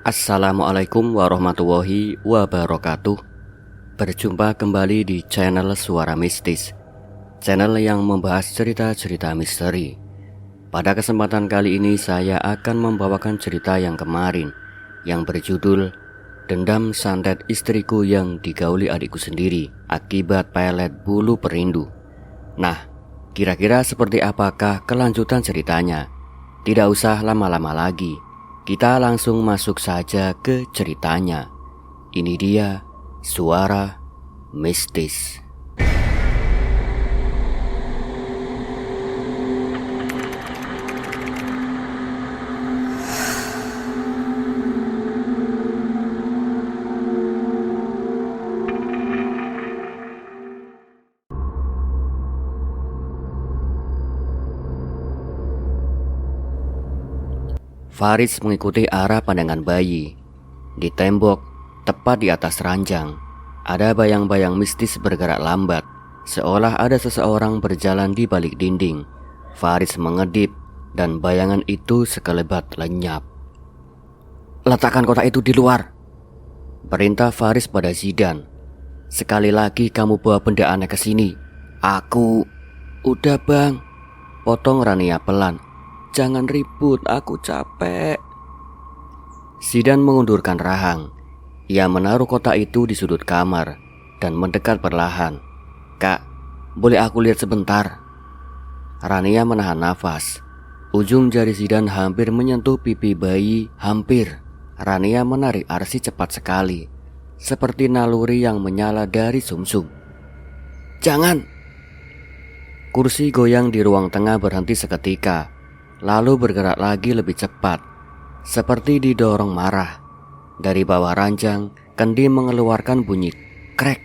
Assalamualaikum warahmatullahi wabarakatuh. Berjumpa kembali di channel Suara Mistis, channel yang membahas cerita-cerita misteri. Pada kesempatan kali ini saya akan membawakan cerita yang kemarin, yang berjudul Dendam Santet Istriku yang Digauli Adikku Sendiri Akibat Pelet Bulu Perindu. Nah, kira-kira seperti apakah kelanjutan ceritanya? Tidak usah lama-lama lagi, kita langsung masuk saja ke ceritanya. Ini dia Suara Mistis. Faris mengikuti arah pandangan bayi. Di tembok, tepat di atas ranjang, ada bayang-bayang mistis bergerak lambat, seolah ada seseorang berjalan di balik dinding. Faris mengedip dan bayangan itu sekelebat lenyap. "Letakkan kotak itu di luar," perintah Faris pada Zidan. "Sekali lagi kamu bawa benda aneh ke sini, aku..." "Udah bang," potong Rania pelan. "Jangan ribut, aku capek." Zidan mengundurkan rahang. Ia menaruh kotak itu di sudut kamar dan mendekat perlahan. "Kak, boleh aku lihat sebentar?" Rania menahan nafas. Ujung jari Zidan hampir menyentuh pipi bayi. Hampir. Rania menarik Arsi cepat sekali, seperti naluri yang menyala dari sumsum. "Jangan!" Kursi goyang di ruang tengah berhenti seketika, lalu bergerak lagi lebih cepat, seperti didorong marah. Dari bawah ranjang, kendi mengeluarkan bunyi krek.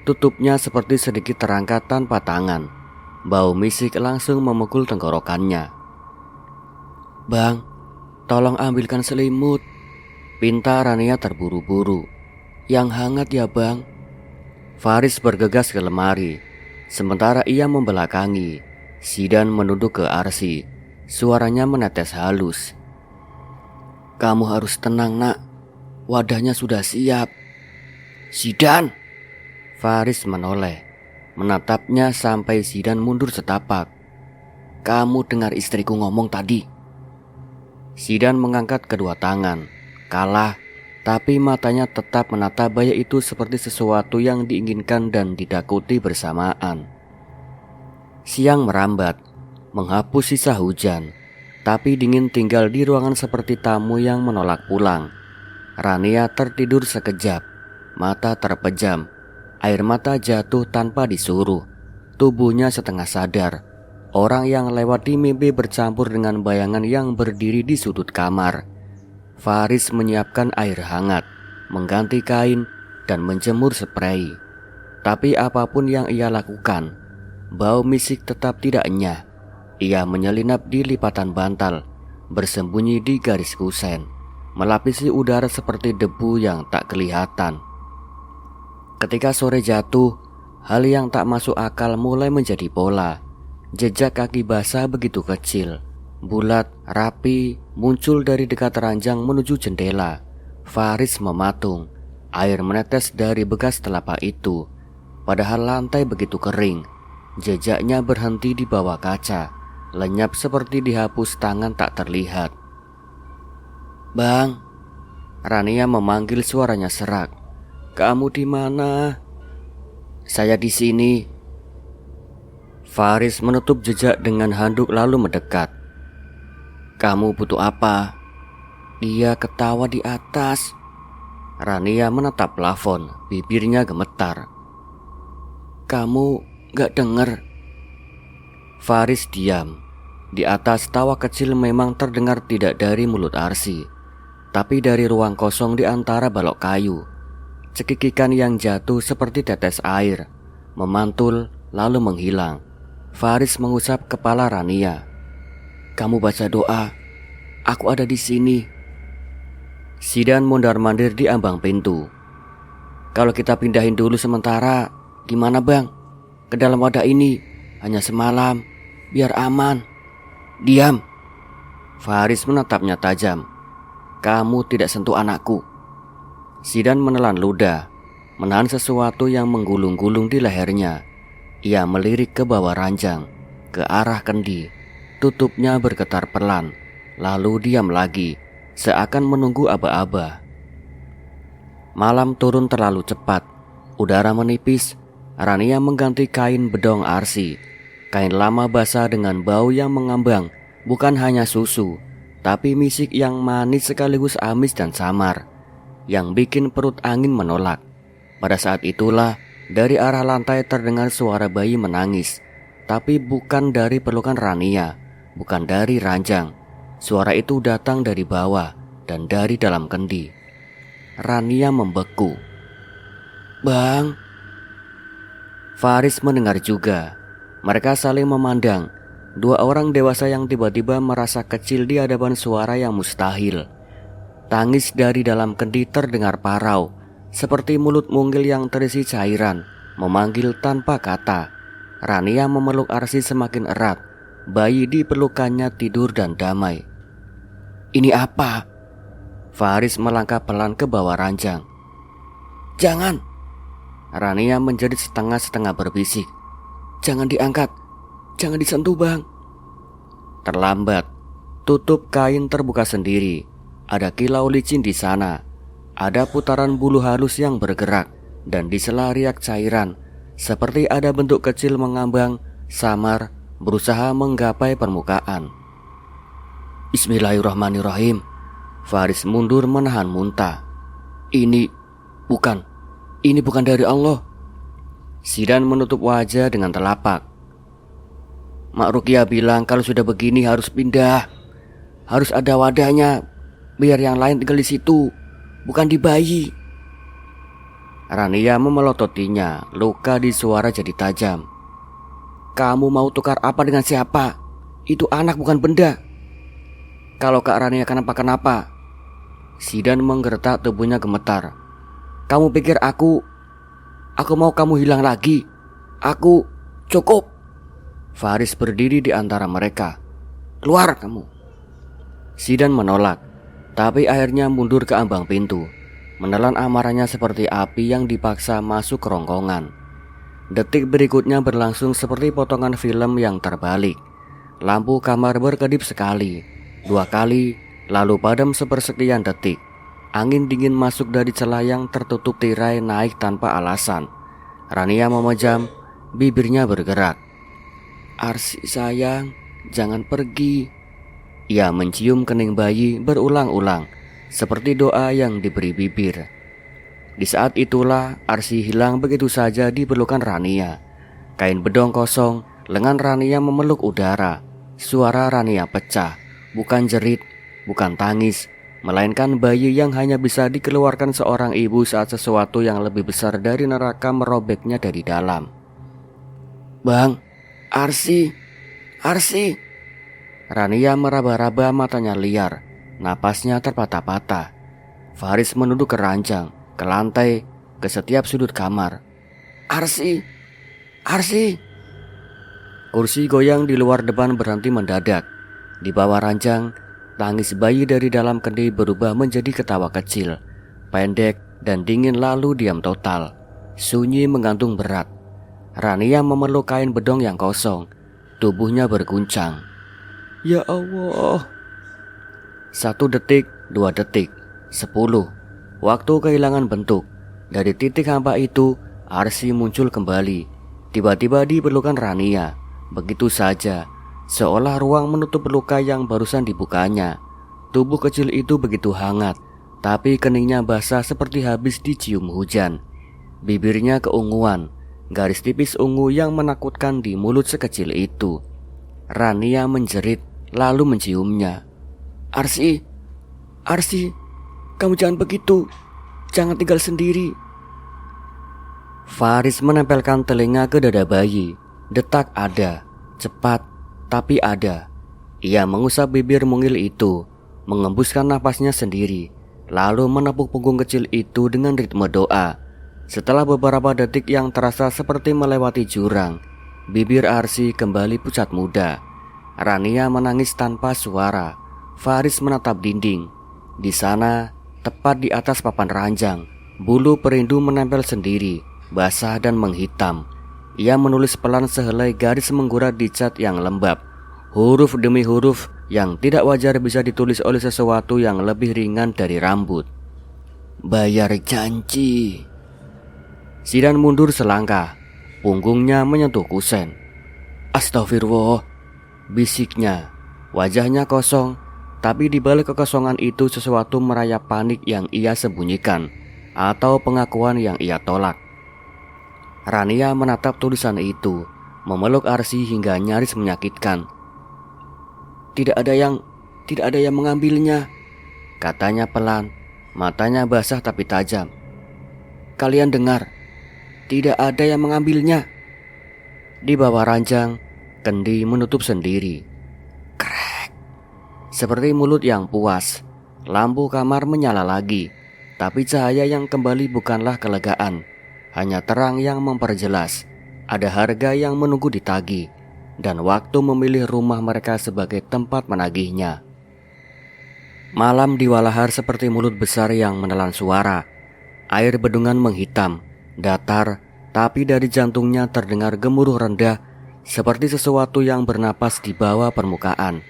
Tutupnya seperti sedikit terangkat tanpa tangan. Bau misik langsung memukul tenggorokannya. "Bang, tolong ambilkan selimut," pinta Rania terburu-buru. "Yang hangat ya bang." Faris bergegas ke lemari, sementara ia membelakangi. Zidan menunduk ke Arsi. Suaranya menetes halus. "Kamu harus tenang nak, wadahnya sudah siap." "Zidan!" Faris menoleh, menatapnya sampai Zidan mundur setapak. "Kamu dengar istriku ngomong tadi?" Zidan mengangkat kedua tangan, kalah, tapi matanya tetap menatap bayi itu seperti sesuatu yang diinginkan dan ditakuti bersamaan. Siang merambat, menghapus sisa hujan, tapi dingin tinggal di ruangan seperti tamu yang menolak pulang. Rania tertidur sekejap, mata terpejam, air mata jatuh tanpa disuruh. Tubuhnya setengah sadar. Orang yang lewat di mimpi bercampur dengan bayangan yang berdiri di sudut kamar. Faris menyiapkan air hangat, mengganti kain, dan menjemur sprei. Tapi apapun yang ia lakukan, bau misik tetap tidak enyah. Ia menyelinap di lipatan bantal, bersembunyi di garis kusen, melapisi udara seperti debu yang tak kelihatan. Ketika sore jatuh, hal yang tak masuk akal mulai menjadi pola. Jejak kaki basah begitu kecil, bulat, rapi, muncul dari dekat ranjang menuju jendela. Faris mematung. Air menetes dari bekas telapak itu, padahal lantai begitu kering. Jejaknya berhenti di bawah kaca, lenyap seperti dihapus tangan tak terlihat. "Bang," Rania memanggil, suaranya serak. "Kamu di mana?" "Saya di sini." Faris menutup jejak dengan handuk lalu mendekat. "Kamu butuh apa?" Dia ketawa di atas. Rania menatap plafon, bibirnya gemetar. "Kamu gak denger?" Faris diam. Di atas tawa kecil memang terdengar tidak dari mulut Arsi, tapi dari ruang kosong di antara balok kayu. Cekikikan yang jatuh seperti tetes air, memantul lalu menghilang. Faris mengusap kepala Rania. "Kamu baca doa, aku ada di sini." Zidan mondar-mandir di ambang pintu. "Kalau kita pindahin dulu sementara, gimana bang? Ke dalam wadah ini, hanya semalam, biar aman." "Diam." Faris menatapnya tajam. kamu tidak sentuh anakku. Zidan menelan ludah, menahan sesuatu yang menggulung-gulung di lehernya. Ia melirik ke bawah ranjang, ke arah kendi. Tutupnya bergetar pelan, lalu diam lagi, seakan menunggu aba-aba. Malam turun terlalu cepat, udara menipis. Rania mengganti kain bedong Arsi. Kain lama basah dengan bau yang mengambang, bukan hanya susu, tapi misik yang manis sekaligus amis dan samar, yang bikin perut angin menolak. Pada saat itulah, dari arah lantai terdengar suara bayi menangis, tapi bukan dari pelukan Rania, bukan dari ranjang. Suara itu datang dari bawah dan dari dalam kendi. Rania membeku. "Bang." Faris mendengar juga. Mereka saling memandang. Dua orang dewasa yang tiba-tiba merasa kecil di hadapan suara yang mustahil. Tangis dari dalam kendi terdengar parau, seperti mulut mungil yang terisi cairan, memanggil tanpa kata. Rania memeluk Arsi semakin erat. Bayi di pelukannya tidur dan damai. "Ini apa?" Faris melangkah pelan ke bawah ranjang. "Jangan!" Rania menjadi setengah-setengah berbisik. "Jangan diangkat, jangan disentuh, Bang." Terlambat, tutup kain terbuka sendiri. Ada kilau licin di sana. Ada putaran bulu halus yang bergerak, dan di sela riak cairan, seperti ada bentuk kecil mengambang, samar, berusaha menggapai permukaan. "Bismillahirrahmanirrahim." Faris mundur menahan muntah. Ini bukan dari Allah." Zidan menutup wajah dengan telapak. "Mak Rukia bilang kalau sudah begini harus pindah. Harus ada wadahnya, biar yang lain tinggal di situ, bukan di bayi." Rania memelototinya, luka di suara jadi tajam. "Kamu mau tukar apa dengan siapa? Itu anak bukan benda. Kalau Kak Rania kenapa-kenapa?" Zidan menggertak, tubuhnya gemetar. "Kamu pikir aku mau kamu hilang lagi? Aku cukup." Faris berdiri di antara mereka. "Keluar kamu." Zidan menolak, tapi akhirnya mundur ke ambang pintu, menelan amarahnya seperti api yang dipaksa masuk kerongkongan. Detik berikutnya berlangsung seperti potongan film yang terbalik. Lampu kamar berkedip sekali, 2 kali, lalu padam sepersekian detik. Angin dingin masuk dari celah yang tertutup tirai naik tanpa alasan. Rania memejam, bibirnya bergerak. "Arsi sayang, jangan pergi." Ia mencium kening bayi berulang-ulang, seperti doa yang diberi bibir. Di saat itulah Arsi hilang begitu saja di pelukan Rania. Kain bedong kosong, lengan Rania memeluk udara. Suara Rania pecah, bukan jerit, bukan tangis, melainkan bayi yang hanya bisa dikeluarkan seorang ibu saat sesuatu yang lebih besar dari neraka merobeknya dari dalam. "Bang, Arsi, Arsi." Rania meraba-raba, matanya liar, napasnya terpatah-patah. Faris menunduk ke ranjang, ke lantai, ke setiap sudut kamar. "Arsi, Arsi." Kursi goyang di luar depan berhenti mendadak. Di bawah ranjang, tangis bayi dari dalam kendi berubah menjadi ketawa kecil, pendek dan dingin, lalu diam total. Sunyi menggantung berat. Rania memeluk kain bedong yang kosong. Tubuhnya berguncang. "Ya Allah." 1 detik, 2 detik, 10. Waktu kehilangan bentuk. Dari titik hampa itu, Arsi muncul kembali. Tiba-tiba di pelukan Rania. Begitu saja, seolah ruang menutup luka yang barusan dibukanya. Tubuh kecil itu begitu hangat, tapi keningnya basah seperti habis dicium hujan. Bibirnya keunguan, garis tipis ungu yang menakutkan di mulut sekecil itu. Rania menjerit, lalu menciumnya. "Arsi, Arsi, kamu jangan begitu. Jangan tinggal sendiri." Faris menempelkan telinga ke dada bayi. Detak ada, cepat, tapi ada. Ia mengusap bibir mungil itu, mengembuskan napasnya sendiri, lalu menepuk punggung kecil itu dengan ritme doa. Setelah beberapa detik yang terasa seperti melewati jurang, bibir Arsi kembali pucat muda. Rania menangis tanpa suara. Faris menatap dinding. Di sana, tepat di atas papan ranjang, bulu perindu menempel sendiri, basah dan menghitam. Ia menulis pelan sehelai garis menggurat di cat yang lembab. Huruf demi huruf yang tidak wajar bisa ditulis oleh sesuatu yang lebih ringan dari rambut. Bayar janji. Zidan mundur selangkah. Punggungnya menyentuh kusen. Astagfirullah, bisiknya. Wajahnya kosong, tapi di balik kekosongan itu sesuatu merayap panik yang ia sembunyikan, atau pengakuan yang ia tolak. Rania menatap tulisan itu, memeluk Arsy hingga nyaris menyakitkan. Tidak ada yang mengambilnya, katanya pelan, matanya basah tapi tajam. Kalian dengar, tidak ada yang mengambilnya. Di bawah ranjang, kendi menutup sendiri. Krek. Seperti mulut yang puas, lampu kamar menyala lagi. Tapi cahaya yang kembali bukanlah kelegaan, hanya terang yang memperjelas. Ada harga yang menunggu ditagih, dan waktu memilih rumah mereka sebagai tempat menagihnya. Malam diwalahar seperti mulut besar yang menelan suara. Air bendungan menghitam, datar, tapi dari jantungnya terdengar gemuruh rendah seperti sesuatu yang bernapas di bawah permukaan.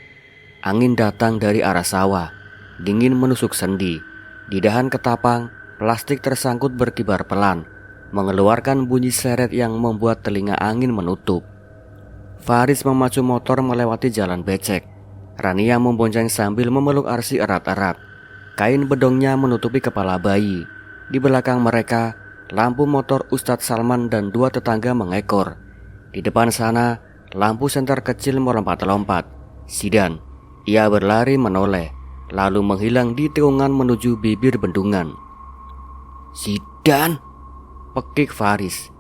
Angin datang dari arah sawah, dingin menusuk sendi. Di dahan ketapang, plastik tersangkut berkibar pelan, mengeluarkan bunyi seret yang membuat telinga angin menutup. Faris memacu motor melewati jalan becek. Rania membonceng sambil memeluk Arsy erat-erat. Kain bedongnya menutupi kepala bayi. Di belakang mereka, lampu motor Ustadz Salman dan dua tetangga mengekor. Di depan sana, lampu senter kecil melompat-lompat. Zidan, ia berlari menoleh, lalu menghilang di tikungan menuju bibir bendungan. Zidan, pekik Faris.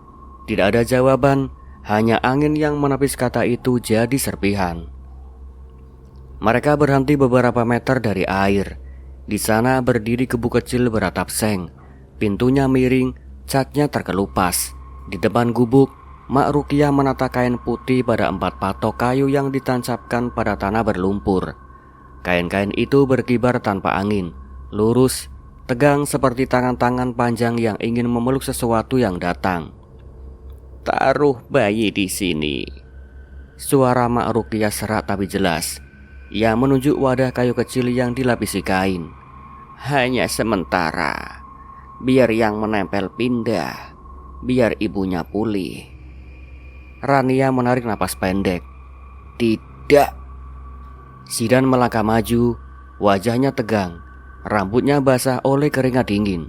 Tidak ada jawaban, hanya angin yang menepis kata itu jadi serpihan. Mereka berhenti beberapa meter dari air. Di sana berdiri kebu kecil beratap seng. Pintunya miring, catnya terkelupas. Di depan gubuk, Mak Rukiah menata kain putih pada 4 patok kayu yang ditancapkan pada tanah berlumpur. Kain-kain itu berkibar tanpa angin, lurus, tegang seperti tangan-tangan panjang yang ingin memeluk sesuatu yang datang. Taruh bayi di sini. Suara Mak Rukiah serak tapi jelas. Ia menunjuk wadah kayu kecil yang dilapisi kain. Hanya sementara. Biar yang menempel pindah, biar ibunya pulih. Rania menarik napas pendek. Tidak. Zidan melangkah maju, wajahnya tegang, rambutnya basah oleh keringat dingin.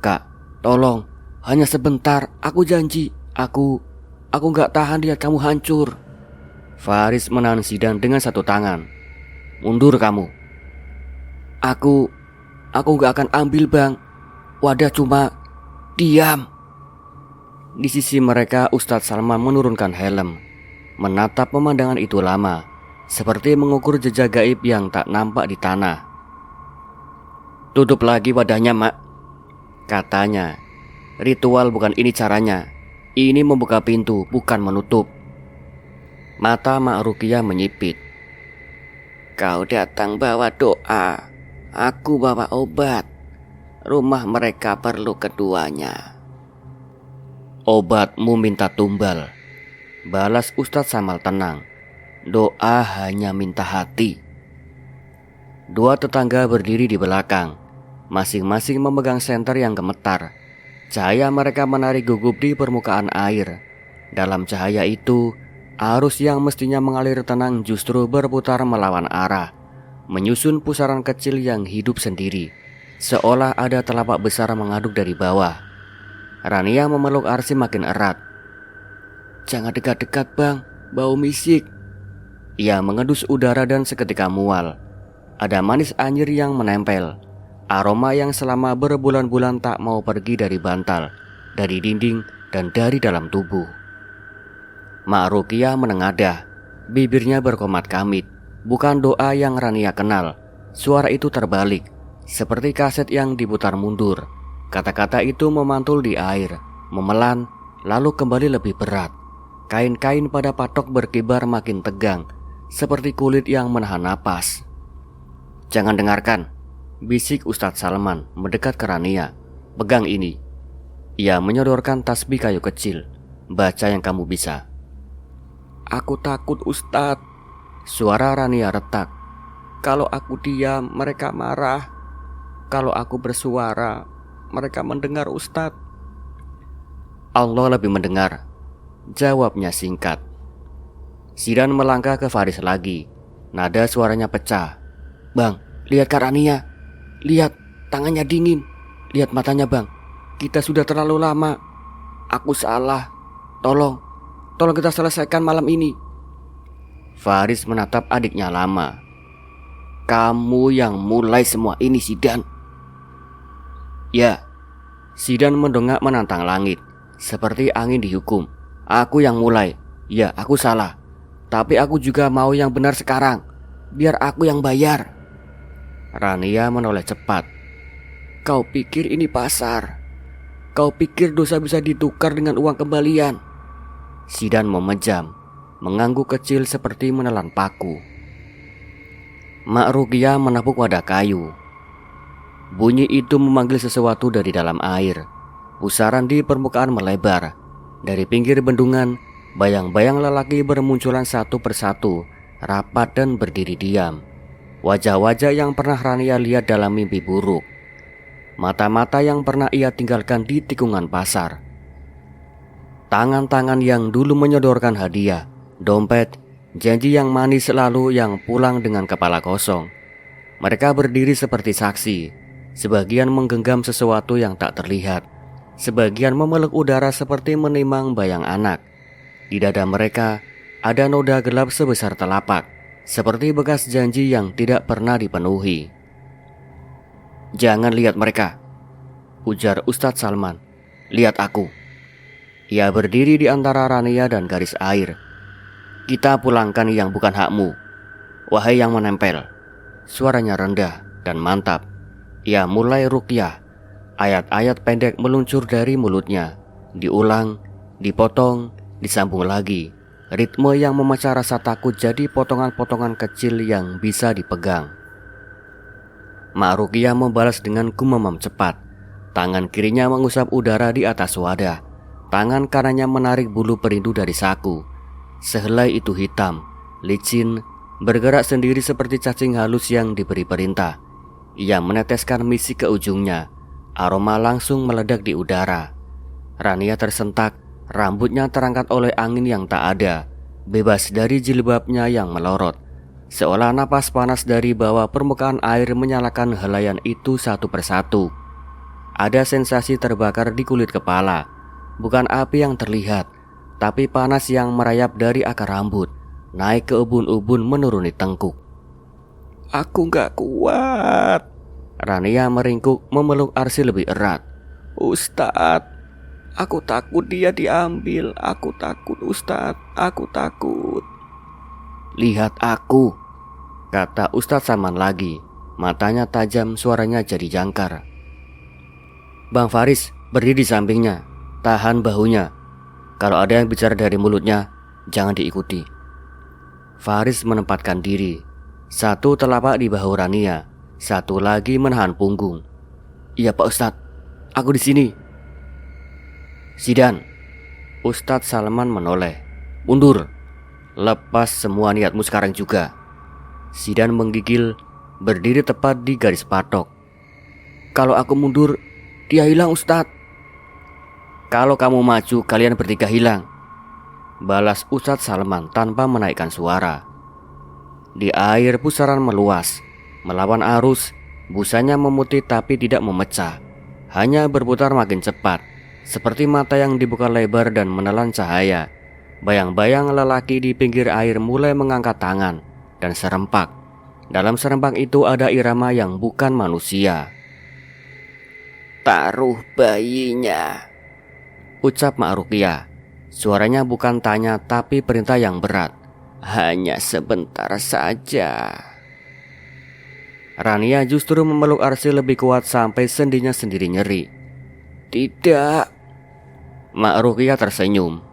Kak, tolong, hanya sebentar, aku janji. Aku gak tahan lihat kamu hancur. Faris menahan Zidan dengan satu tangan. Mundur kamu. Aku gak akan ambil bang. Wadah cuma diam. Di sisi mereka Ustadz Salman menurunkan helm, menatap pemandangan itu lama, seperti mengukur jejak gaib yang tak nampak di tanah. Tutup lagi wadahnya mak, katanya. Ritual bukan ini caranya. Ini membuka pintu bukan menutup. Mata Mak Rukiah menyipit. Kau datang bawa doa, aku bawa obat. Rumah mereka perlu keduanya. Obatmu minta tumbal, balas Ustadz Samal tenang. Doa hanya minta hati. Dua tetangga berdiri di belakang, masing-masing memegang senter yang gemetar. Cahaya mereka menari gugup di permukaan air. Dalam cahaya itu, arus yang mestinya mengalir tenang justru berputar melawan arah, menyusun pusaran kecil yang hidup sendiri. Seolah ada telapak besar mengaduk dari bawah. Rania memeluk Arsy makin erat. Jangan dekat-dekat bang, bau misik. Ia mengendus udara dan seketika mual. Ada manis anjir yang menempel. Aroma yang selama berbulan-bulan tak mau pergi dari bantal, dari dinding, dan dari dalam tubuh. Mak Rukiah menengadah. Bibirnya berkomat kamit. Bukan doa yang Rania kenal. Suara itu terbalik, seperti kaset yang diputar mundur. Kata-kata itu memantul di air, memelan, lalu kembali lebih berat. Kain-kain pada patok berkibar makin tegang, seperti kulit yang menahan napas. Jangan dengarkan. bisik Ustadz Salman mendekat ke Rania. Pegang ini. Ia menyodorkan tasbih kayu kecil. Baca yang kamu bisa. Aku takut Ustadz. Suara Rania retak. Kalau aku diam mereka marah. Kalau aku bersuara mereka mendengar Ustadz. Allah lebih mendengar. Jawabnya singkat. Zidan melangkah ke Faris lagi. Nada suaranya pecah. Bang, lihat Kak Rania. Lihat, tangannya dingin. Lihat matanya bang. Kita sudah terlalu lama. Aku salah. Tolong kita selesaikan malam ini. Faris menatap adiknya lama. Kamu yang mulai semua ini Zidan. Ya. Zidan mendongak menantang langit. Seperti angin dihukum. Aku yang mulai. Ya, aku salah. Tapi aku juga mau yang benar sekarang. Biar aku yang bayar. Rania menoleh cepat. Kau pikir ini pasar? Kau pikir dosa bisa ditukar dengan uang kembalian? Zidan memejam, mengangguk kecil seperti menelan paku. Mak Rukia menepuk wadah kayu. Bunyi itu memanggil sesuatu dari dalam air. Pusaran di permukaan melebar. Dari pinggir bendungan, bayang-bayang lelaki bermunculan satu persatu, rapat dan berdiri diam. Wajah-wajah yang pernah Rania lihat dalam mimpi buruk. Mata-mata yang pernah ia tinggalkan di tikungan pasar. Tangan-tangan yang dulu menyodorkan hadiah, dompet, janji yang manis selalu yang pulang dengan kepala kosong. Mereka berdiri seperti saksi. Sebagian menggenggam sesuatu yang tak terlihat. Sebagian memeluk udara seperti menimang bayang anak. Di dada mereka ada noda gelap sebesar telapak, seperti bekas janji yang tidak pernah dipenuhi. Jangan lihat mereka, ujar Ustadz Salman. Lihat aku. Ia berdiri di antara Rania dan garis air. Kita pulangkan yang bukan hakmu, wahai yang menempel. Suaranya rendah dan mantap. Ia mulai ruqyah. Ayat-ayat pendek meluncur dari mulutnya. Diulang, dipotong, disambung lagi. Ritme yang memecah rasa takut jadi potongan-potongan kecil yang bisa dipegang. Mak Rukia membalas dengan gumamam cepat. Tangan kirinya mengusap udara di atas wadah. Tangan kanannya menarik bulu perindu dari saku. Sehelai itu hitam, licin, bergerak sendiri seperti cacing halus yang diberi perintah. Ia meneteskan misi ke ujungnya. Aroma langsung meledak di udara. Rania tersentak. Rambutnya terangkat oleh angin yang tak ada, bebas dari jilbabnya yang melorot. Seolah napas panas dari bawah permukaan air menyalakan helaian itu satu persatu. Ada sensasi terbakar di kulit kepala. Bukan api yang terlihat, tapi panas yang merayap dari akar rambut, naik ke ubun-ubun menuruni tengkuk. Aku gak kuat. Rania meringkuk memeluk Arsi lebih erat. Ustadz, aku takut dia diambil. Aku takut Ustadz, aku takut. Lihat aku, kata Ustadz Salman lagi. Matanya tajam, suaranya jadi jangkar. Bang Faris berdiri di sampingnya. Tahan bahunya. Kalau ada yang bicara dari mulutnya, jangan diikuti. Faris menempatkan diri. Satu telapak di bahu Rania, satu lagi menahan punggung. Iya Pak Ustadz, aku di sini. Zidan. Ustadz Salman menoleh. Mundur. Lepas semua niatmu sekarang juga. Zidan menggigil, berdiri tepat di garis patok. Kalau aku mundur, dia hilang Ustadz. Kalau kamu maju, kalian bertiga hilang, balas Ustadz Salman tanpa menaikkan suara. Di air pusaran meluas, melawan arus. Busanya memutih tapi tidak memecah, hanya berputar makin cepat, seperti mata yang dibuka lebar dan menelan cahaya. Bayang-bayang lelaki di pinggir air mulai mengangkat tangan dan serempak. Dalam serempak itu ada irama yang bukan manusia. Taruh bayinya, ucap Mak Rukia. Suaranya bukan tanya tapi perintah yang berat. Hanya sebentar saja. Rania justru memeluk Arsi lebih kuat sampai sendinya sendiri nyeri. Tidak. Mak Rukia tersenyum.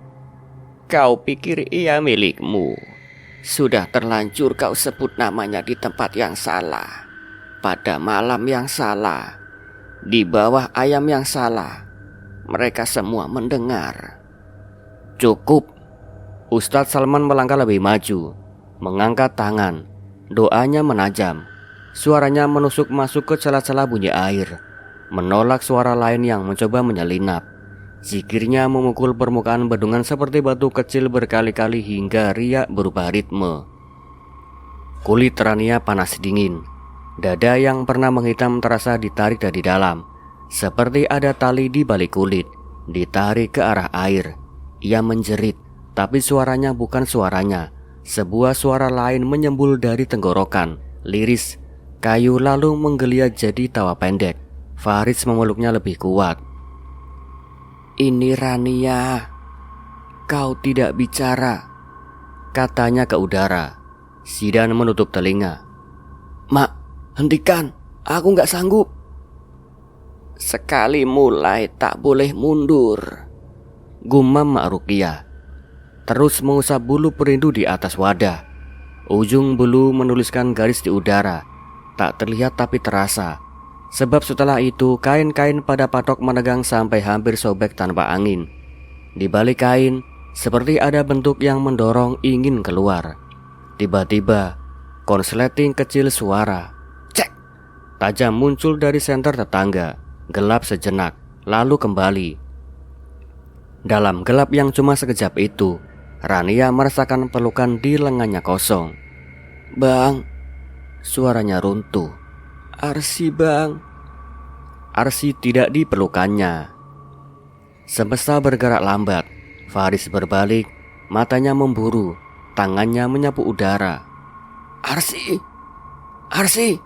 Kau pikir ia milikmu? Sudah terlanjur kau sebut namanya di tempat yang salah. pada malam yang salah, di bawah ayam yang salah. Mereka semua mendengar. Cukup. Ustadz Salman melangkah lebih maju, mengangkat tangan. Doanya menajam. Suaranya menusuk masuk ke celah-celah bunyi air, menolak suara lain yang mencoba menyelinap. Zikirnya memukul permukaan bendungan seperti batu kecil berkali-kali hingga riak berubah ritme. Kulit Rania panas dingin. Dada yang pernah menghitam terasa ditarik dari dalam, seperti ada tali di balik kulit, ditarik ke arah air. Ia menjerit, tapi suaranya bukan suaranya. Sebuah suara lain menyembul dari tenggorokan, liris, kayu lalu menggeliat jadi tawa pendek. Faris memeluknya lebih kuat. Ini Rania, kau tidak bicara, katanya ke udara. Zidan menutup telinga. Mak, hentikan, aku gak sanggup. Sekali mulai tak boleh mundur, gumam Mak Ruqyah. Terus mengusap bulu perindu di atas wadah. Ujung bulu menuliskan garis di udara. Tak terlihat tapi terasa. Sebab setelah itu kain-kain pada patok menegang sampai hampir sobek tanpa angin. Di balik kain seperti ada bentuk yang mendorong ingin keluar. Tiba-tiba konsleting kecil suara cek tajam muncul dari senter tetangga. Gelap sejenak, lalu kembali. Dalam gelap yang cuma sekejap itu, Rania merasakan pelukan di lengannya kosong. Bang, suaranya runtuh. Arsi bang. Arsi tidak dipelukannya. Semesta bergerak lambat. Faris berbalik, matanya memburu, tangannya menyapu udara. Arsi, Arsi.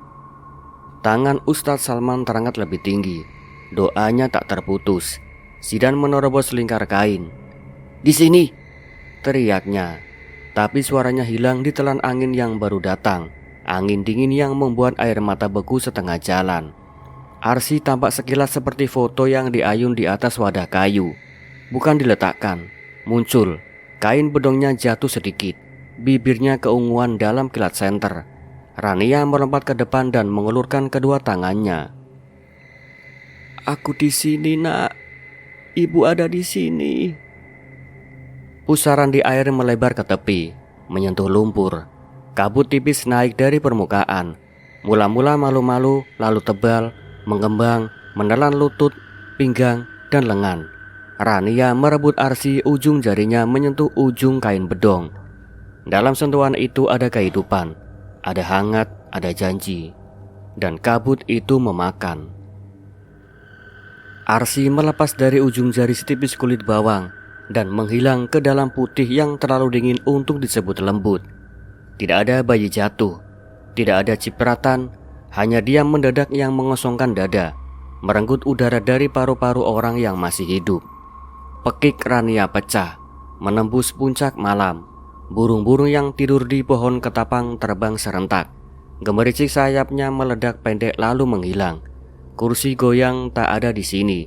Tangan Ustadz Salman terangkat lebih tinggi. Doanya tak terputus. Zidan menerobos lingkar kain. Di sini, teriaknya. Tapi suaranya hilang ditelan angin yang baru datang. Angin dingin yang membuat air mata beku setengah jalan. Arsi tampak sekilas seperti foto yang diayun di atas wadah kayu. Bukan diletakkan, muncul. Kain bedongnya jatuh sedikit. Bibirnya keunguan dalam kilat senter. Rania melompat ke depan dan mengulurkan kedua tangannya. Aku di sini, Nak. Ibu ada di sini. Pusaran di air melebar ke tepi, menyentuh lumpur. Kabut tipis naik dari permukaan. Mula-mula malu-malu, lalu tebal, mengembang, menelan lutut, pinggang, dan lengan. Rania merebut Arsi, ujung jarinya menyentuh ujung kain bedong. Dalam sentuhan itu ada kehidupan. Ada hangat, ada janji. Dan kabut itu memakan. Arsi melepas dari ujung jari setipis kulit bawang dan menghilang ke dalam putih yang terlalu dingin untuk disebut lembut. Tidak ada bayi jatuh, tidak ada cipratan, hanya diam mendadak yang mengosongkan dada, merenggut udara dari paru-paru orang yang masih hidup. Pekik Rania pecah, menembus puncak malam. Burung-burung yang tidur di pohon ketapang terbang serentak. Gemericik sayapnya meledak pendek lalu menghilang. Kursi goyang tak ada di sini,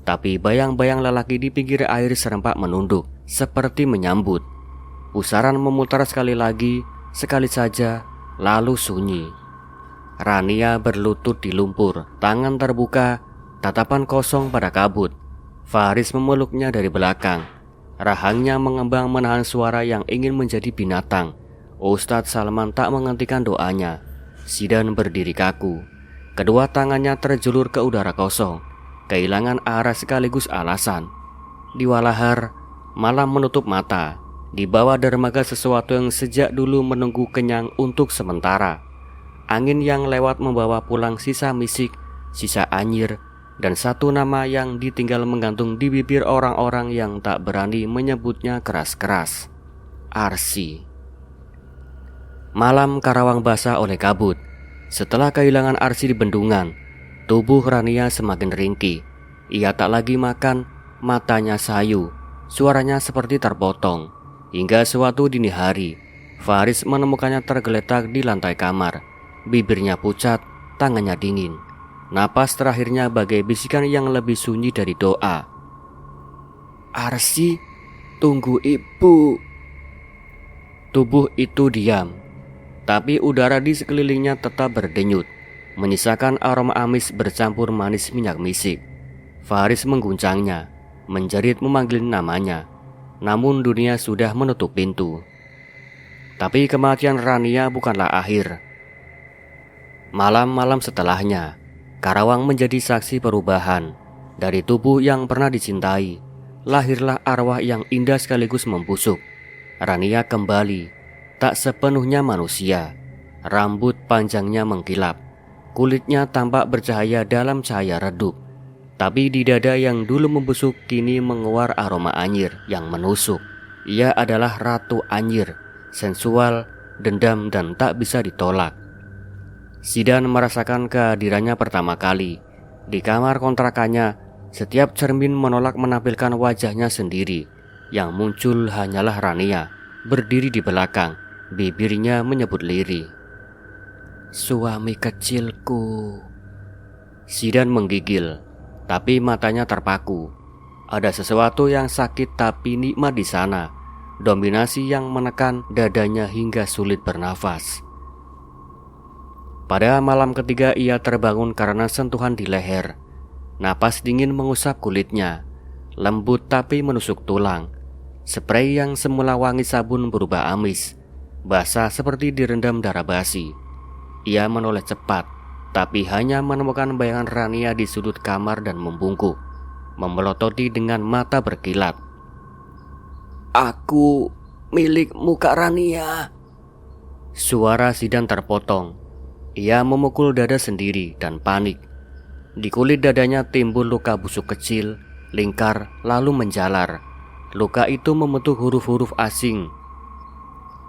tapi bayang-bayang lelaki di pinggir air serempak menunduk, seperti menyambut. Pusaran memutar sekali lagi, sekali saja, lalu sunyi. Rania berlutut di lumpur, tangan terbuka, tatapan kosong pada kabut. Faris memeluknya dari belakang. Rahangnya mengembang menahan suara yang ingin menjadi binatang. Ustadz Salman tak menghentikan doanya. Zidan berdiri kaku. Kedua tangannya terjulur ke udara kosong, kehilangan arah sekaligus alasan. Di walahar, malam menutup mata. Di bawah dermaga sesuatu yang sejak dulu menunggu kenyang untuk sementara. Angin yang lewat membawa pulang sisa misik, sisa anyir, dan satu nama yang ditinggal menggantung di bibir orang-orang yang tak berani menyebutnya keras-keras. Arsi. Malam Karawang basah oleh kabut. Setelah kehilangan Arsi di bendungan, tubuh Rania semakin ringkih. Ia tak lagi makan, matanya sayu, suaranya seperti terpotong. Hingga suatu dini hari, Faris menemukannya tergeletak di lantai kamar. Bibirnya pucat, tangannya dingin. Napas terakhirnya bagai bisikan yang lebih sunyi dari doa. Arsi, tunggu ibu. Tubuh itu diam, tapi udara di sekelilingnya tetap berdenyut. menyisakan aroma amis bercampur manis minyak misik. Faris mengguncangnya, menjerit memanggil namanya. Namun dunia sudah menutup pintu. Tapi kematian Rania bukanlah akhir. Malam-malam setelahnya, Karawang menjadi saksi perubahan. Dari tubuh yang pernah dicintai, lahirlah arwah yang indah sekaligus membusuk. Rania kembali, tak sepenuhnya manusia. Rambut panjangnya mengkilap, kulitnya tampak bercahaya dalam cahaya redup. Tapi di dada yang dulu membusuk kini menguar aroma anyir yang menusuk. Ia adalah Ratu Anyir, sensual, dendam dan tak bisa ditolak. Zidan merasakan kehadirannya pertama kali. Di kamar kontrakannya, setiap cermin menolak menampilkan wajahnya sendiri. Yang muncul hanyalah Rania, berdiri di belakang, bibirnya menyebut lirih. "Suami kecilku." Zidan menggigil, tapi matanya terpaku. Ada sesuatu yang sakit tapi nikmat di sana. Dominasi yang menekan dadanya hingga sulit bernafas. Pada malam ketiga ia terbangun karena sentuhan di leher. Napas dingin mengusap kulitnya, lembut tapi menusuk tulang. Spray yang semula wangi sabun berubah amis, basah seperti direndam darah basi. Ia menoleh cepat, tapi hanya menemukan bayangan Rania di sudut kamar dan membungkuk, memelototi dengan mata berkilat. "Aku milikmu, Kak Rania." Suara Zidan terpotong. Ia memukul dada sendiri dan panik. Di kulit dadanya timbul luka busuk kecil, lingkar lalu menjalar. Luka itu membentuk huruf-huruf asing.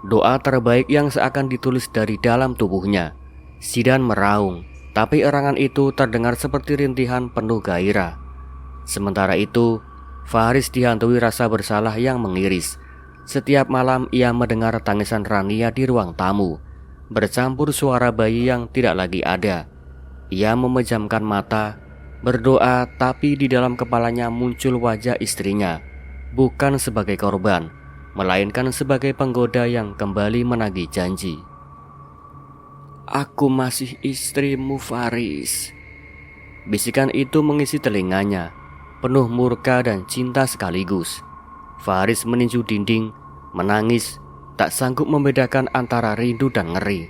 Doa terbaik yang seakan ditulis dari dalam tubuhnya. Zidan meraung, tapi erangan itu terdengar seperti rintihan penuh gairah. Sementara itu, Faris dihantui rasa bersalah yang mengiris. Setiap malam ia mendengar tangisan Rania di ruang tamu, bercampur suara bayi yang tidak lagi ada. Ia memejamkan mata, berdoa, tapi di dalam kepalanya muncul wajah istrinya, bukan sebagai korban, melainkan sebagai penggoda yang kembali menagih janji. "Aku masih istrimu, Faris." Bisikan itu mengisi telinganya, penuh murka dan cinta sekaligus. Faris meninju dinding, menangis, tak sanggup membedakan antara rindu dan ngeri.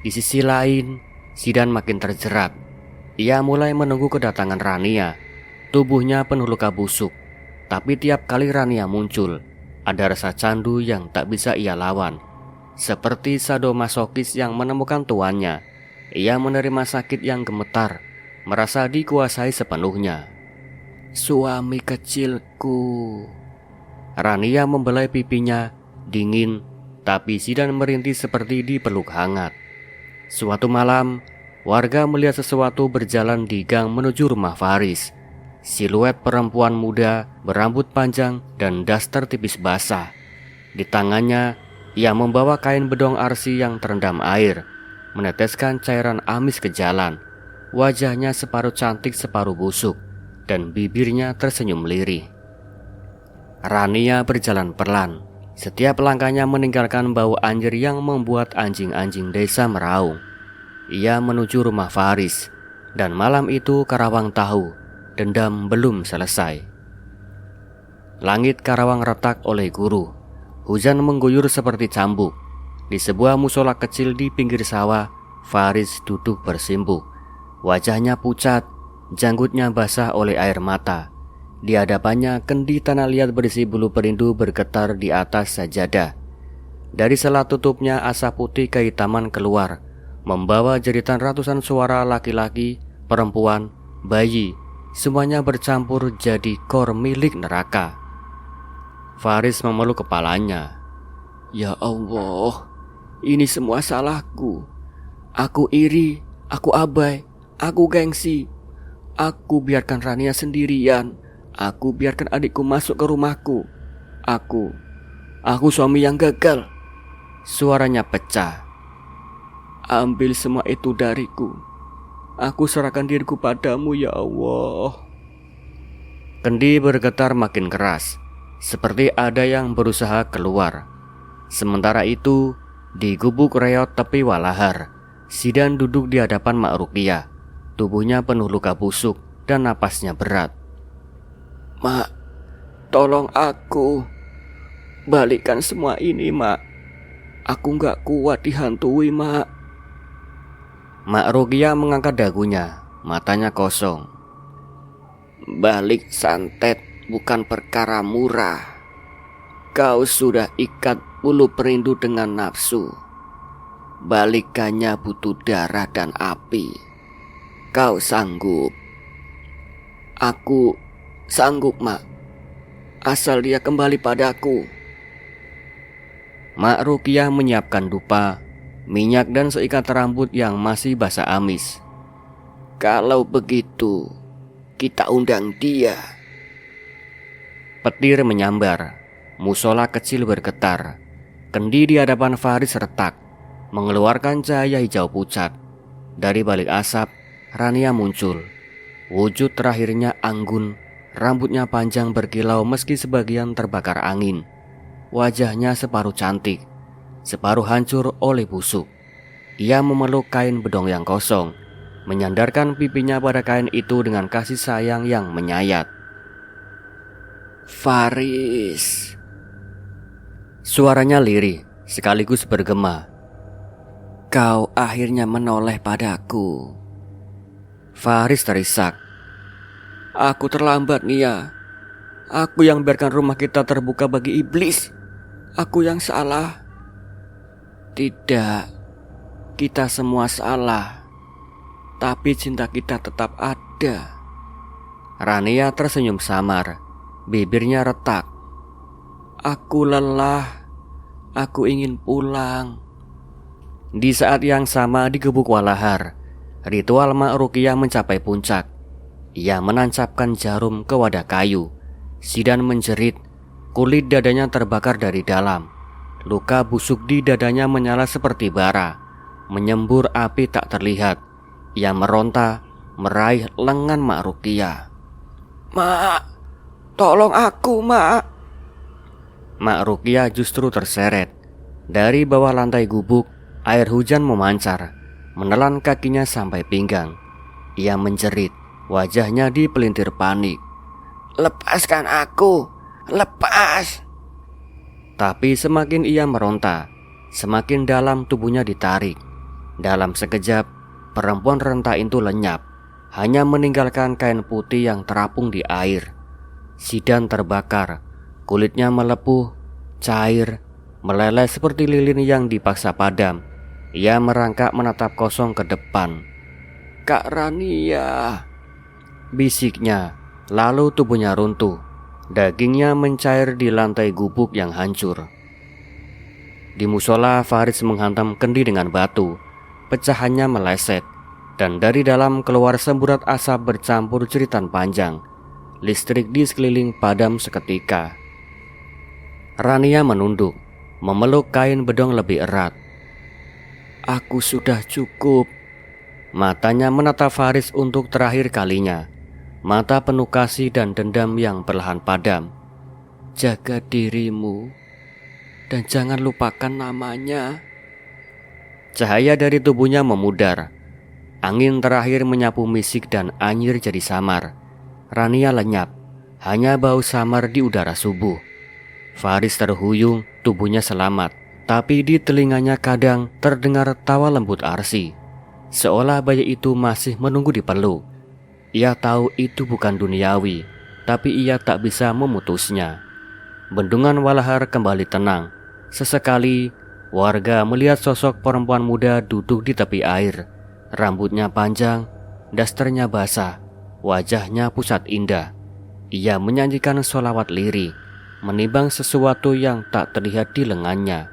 Di sisi lain, Zidan makin terjerat. Ia mulai menunggu kedatangan Rania. Tubuhnya penuh luka busuk, tapi tiap kali Rania muncul, ada rasa candu yang tak bisa ia lawan. Seperti sadomasokis yang menemukan tuannya, ia menerima sakit yang gemetar, merasa dikuasai sepenuhnya. "Suami kecilku." Rania membelai pipinya, dingin, tapi Zidan merintih seperti dipeluk hangat. Suatu malam, warga melihat sesuatu berjalan di gang menuju rumah Faris. Siluet perempuan muda berambut panjang dan daster tipis basah. Di tangannya, ia membawa kain bedong arsi yang terendam air, meneteskan cairan amis ke jalan. Wajahnya separuh cantik separuh busuk, dan bibirnya tersenyum lirih. Rania berjalan pelan. Setiap langkahnya meninggalkan bau anjir yang membuat anjing-anjing desa meraung. Ia menuju rumah Faris, dan malam itu Karawang tahu dendam belum selesai. Langit Karawang retak oleh guru. Hujan mengguyur seperti cambuk. Di sebuah musola kecil di pinggir sawah, Faris duduk bersimpuh. Wajahnya pucat, janggutnya basah oleh air mata. Di hadapannya kendi tanah liat berisi bulu perindu bergetar di atas sajadah. Dari sela tutupnya asap putih kehitaman keluar, membawa jeritan ratusan suara laki-laki, perempuan, bayi. Semuanya bercampur jadi kor milik neraka. Faris memeluk kepalanya. "Ya Allah, ini semua salahku. Aku iri, aku abai, aku gengsi. Aku biarkan Rania sendirian. Aku biarkan adikku masuk ke rumahku. Aku suami yang gagal." Suaranya pecah. "Ambil semua itu dariku. Aku serahkan diriku padamu, ya Allah." Kendi bergetar makin keras, seperti ada yang berusaha keluar. Sementara itu, di gubuk reot tepi walahar, Zidan duduk di hadapan Mak Rukiah. Tubuhnya penuh luka busuk dan napasnya berat. Mak, tolong aku. Balikan semua ini, Mak. Aku gak kuat dihantui, Mak. Mak Rukiah mengangkat dagunya, matanya kosong. Balik santet bukan perkara murah. Kau sudah ikat bulu perindu dengan nafsu. Balikannya butuh darah dan api. Kau sanggup. Aku sanggup, Mak. Asal dia kembali padaku. Mak Rukiah menyiapkan dupa, minyak dan seikat rambut yang masih basah amis. Kalau begitu, kita undang dia. Petir menyambar, musola kecil bergetar. Kendi di hadapan Faris retak, mengeluarkan cahaya hijau pucat. Dari balik asap, Rania muncul. Wujud terakhirnya anggun, rambutnya panjang berkilau meski sebagian terbakar angin. Wajahnya separuh cantik, separuh hancur oleh busuk. Ia memeluk kain bedong yang kosong, menyandarkan pipinya pada kain itu dengan kasih sayang yang menyayat. Faris. Suaranya lirih, sekaligus bergema. Kau akhirnya menoleh padaku. Faris terisak. Aku terlambat, Nia. Aku yang biarkan rumah kita terbuka bagi iblis. Aku yang salah. Tidak, kita semua salah. Tapi cinta kita tetap ada. Rania tersenyum samar, bibirnya retak. Aku lelah. Aku ingin pulang. Di saat yang sama di Gebuk Walahar, ritual Mak Rukiah mencapai puncak. Ia menancapkan jarum ke wadah kayu. Zidan menjerit, kulit dadanya terbakar dari dalam. Luka busuk di dadanya menyala seperti bara, menyembur api tak terlihat. Ia meronta, meraih lengan Mak Rukiah. Mak, tolong aku, Mak. Mak Rukiah justru terseret. Dari bawah lantai gubuk, air hujan memancar, menelan kakinya sampai pinggang. Ia menjerit, wajahnya dipelintir panik. Lepaskan aku, lepas. Tapi semakin ia meronta, semakin dalam tubuhnya ditarik. Dalam sekejap, perempuan renta itu lenyap, hanya meninggalkan kain putih yang terapung di air. Zidan terbakar, kulitnya melepuh, cair, meleleh seperti lilin yang dipaksa padam. Ia merangkak menatap kosong ke depan. Kak Rania, bisiknya, lalu tubuhnya runtuh. Dagingnya mencair di lantai gubuk yang hancur. Di musola, Faris menghantam kendi dengan batu. Pecahannya meleset, dan dari dalam keluar semburat asap bercampur jeritan panjang. Listrik di sekeliling padam seketika. Rania menunduk, memeluk kain bedong lebih erat. Aku sudah cukup. Matanya menatap Faris untuk terakhir kalinya. Mata penuh kasih dan dendam yang perlahan padam. Jaga dirimu dan jangan lupakan namanya. Cahaya dari tubuhnya memudar. Angin terakhir menyapu misik dan anyir jadi samar. Rania lenyap, hanya bau samar di udara subuh. Faris terhuyung, tubuhnya selamat. Tapi di telinganya kadang terdengar tawa lembut Arsi, seolah bayi itu masih menunggu dipeluk. Ia tahu itu bukan duniawi, tapi ia tak bisa memutusnya. Bendungan Walahar kembali tenang. Sesekali warga melihat sosok perempuan muda duduk di tepi air. Rambutnya panjang, dasternya basah, wajahnya pusat indah. Ia menyanyikan sholawat lirih, menimbang sesuatu yang tak terlihat di lengannya.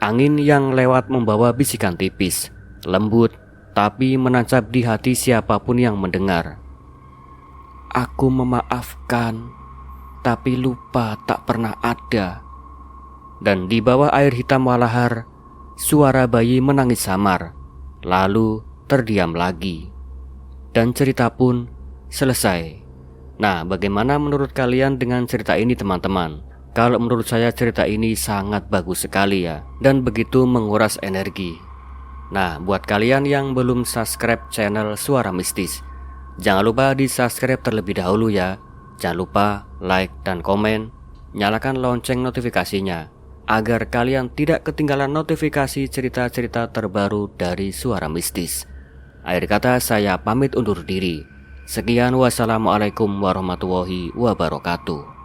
Angin yang lewat membawa bisikan tipis, lembut, tapi menancap di hati siapapun yang mendengar. Aku memaafkan, tapi lupa tak pernah ada. Dan di bawah air hitam Walahar, suara bayi menangis samar, lalu terdiam lagi. Dan cerita pun selesai. Nah, bagaimana menurut kalian dengan cerita ini, teman-teman? Kalau menurut saya cerita ini sangat bagus sekali ya, dan begitu menguras energi. Nah, buat kalian yang belum subscribe channel Suara Mistis, jangan lupa di subscribe terlebih dahulu ya. Jangan lupa like dan komen, nyalakan lonceng notifikasinya agar kalian tidak ketinggalan notifikasi cerita-cerita terbaru dari Suara Mistis. Akhir kata saya pamit undur diri. Sekian, wassalamualaikum warahmatullahi wabarakatuh.